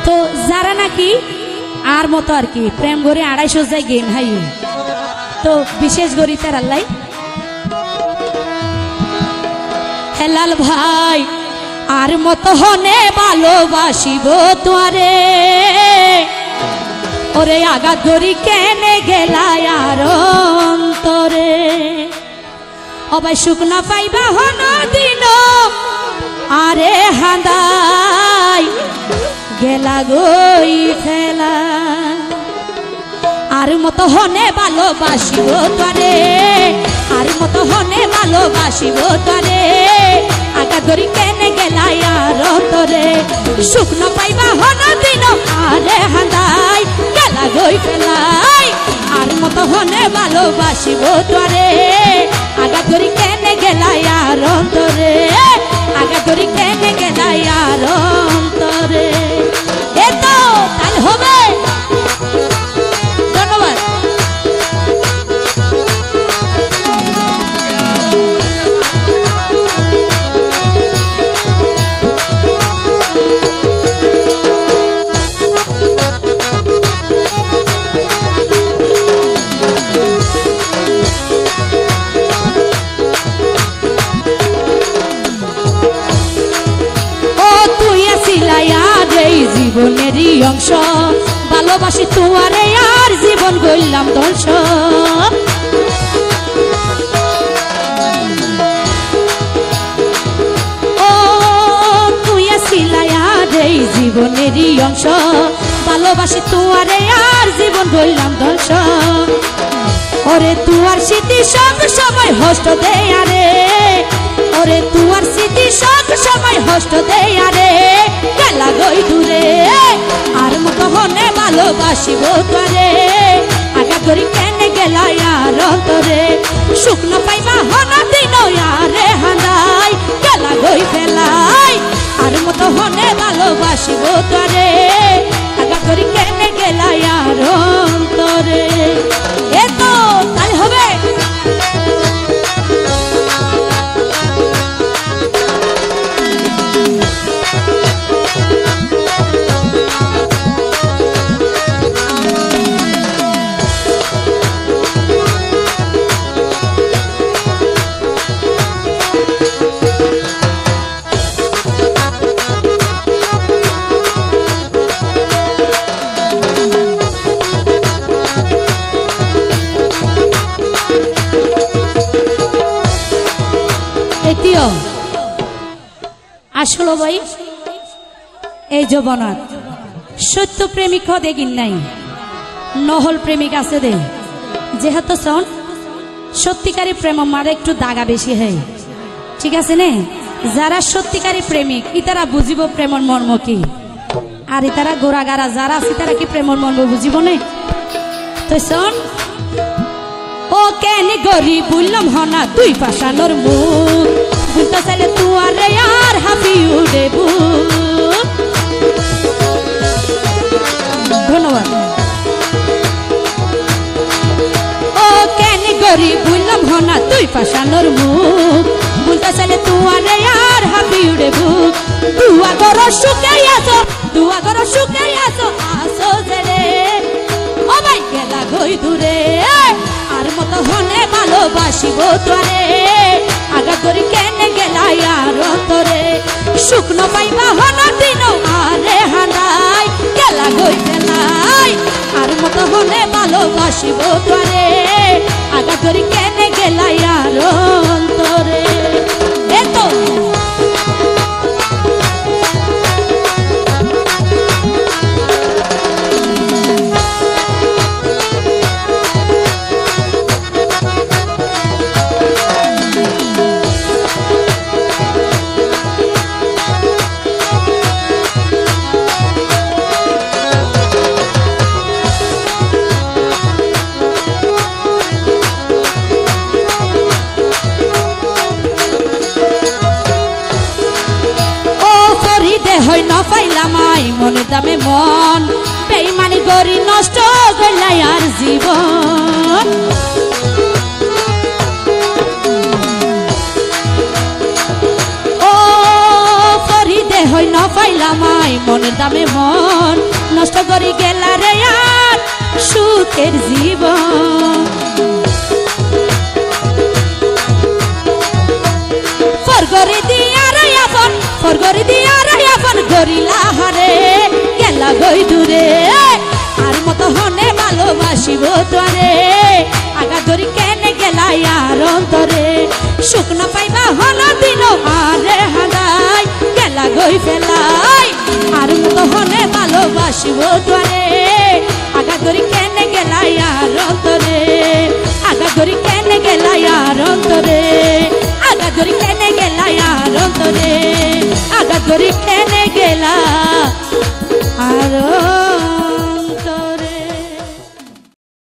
তো যারা নাকি আর মতো আর কি প্রেম করে 250 যায় গেম হাই তো বিশেষ করি তার আল্লাহ হেলাল ভাই আর মতো হনে ভালোবাসিব তোরে ওরে আঘাত করি কেনে গেলাই আর অন্তরে অবাই সুখ না পাইবা হন দিন আরে হাঁদাই গেলা গই ফেলা আর মতো হনে ভালোবাসিব তোরে আর মতো হনে ভালোবাসিব তোরে আঘাত করি কেনে গেলাই আর অন্তরে সুখ না পাইবা হন দিন আরে হাঁদাই গেলা গই ফেলাই আর মতো হনে ভালোবাসিব তোরে আঘাত করি কেনে গেলাই আর অন্তরে আঘাত করি কেনে গেলাই আর অন্তরে এ তো তাই হবে। ধন্যবাদ। জীবনেরই অংশ ভালোবাসি তোমারে আর জীবন গইলাম ধ্বংস ও তুই আসিলাই আর এই জীবনেরই অংশ ভালোবাসি তোমারে আর জীবন গইলাম ধ্বংস ওরে তুয়ার স্মৃতি সব সময় হষ্ট দেয় আরে ওরে তুয়ার স্মৃতি সব সময় হষ্ট দেয় আরে গেলা গই দূরে আর মতো হনে ভালোবাসিব তোরে আঘাত করি কেনে গেলাই আর অন্তরে সুখ না পাইবা হন দিন আরে হাঁদাই গেলা গই ফেলাই আর মতো হনে ভালোবাসিব তোরে আঘাত করি কেনে গেলাই আর অন্তরে এ তো তাই হবে। আসলো ভাই এই যৌবনত সত্য প্রেমিক দেখিন নাই নহল প্রেমিক আছে দে যেহেতু শোন সত্যিকারী প্রেম মারে একটু দাগা বেশি হয় ঠিক আছে নে যারা সত্যিকারী প্রেমিক ইতারা বুঝিব প্রেমর মর্ম কি আর ইতারা গোড়াগারা যারা আছে তারা কি প্রেমর মর্ম বুঝিব না তো শোন ও কেন গরি বললাম হনা তুই পাশানোর মুখ বুঝতে চাইলে তুয়ারে আর হাবি উড়েবু। ধন্যবাদ। ও কেন গরি বললাম হনা তুই পাশানোর মুখ বুঝতে চাইলে তুয়ারে আর হাবি উড়েবু দুয়া গর সুখে আসো দুয়া গর সুখে আসো আসো জেরে ও ভাই গেলা গই দূরে আর মতো হনে ভালোবাসিব তোরে আঘাত করি কেনে গেলাই আর অন্তরে সুখ না পাইবা হন দিন আরে হাঁদাই গেলা গই ফেলাই আর মতো হনে ভালোবাসিব তোরে আঘাত করি কেনে গেলাই আর অন্তরে এ তো হয় না পাইলাম আই মনে দামে মন বেইমানি করি নষ্ট করলাই আর জীবন ও ফরিদে হয় না পাইলাম আই মনের দামে মন নষ্ট করি গেলা রে আর সুখের জীবন ফরগরি দিয়া রে আপন ফরগরি দিয়া রে আপন গরিলা হারে গেলা গই দূরে আর মত হনে ভালোবাসিব তোরে আগা ধরি কেনে গেলা আর অন্তরে সুখ না পাইবা হল দিন আরে হাদাই গেলা গই ফেলাই আর মত হনে ভালোবাসিব তোরে আগা ধরি কেনে গেলা আর অন্তরে আগা ধরি কেনে গেলা আর অন্তরে আগা ধরি কেনে গেলা আর অন্তরে আগা ধরি কেনে গেলা আর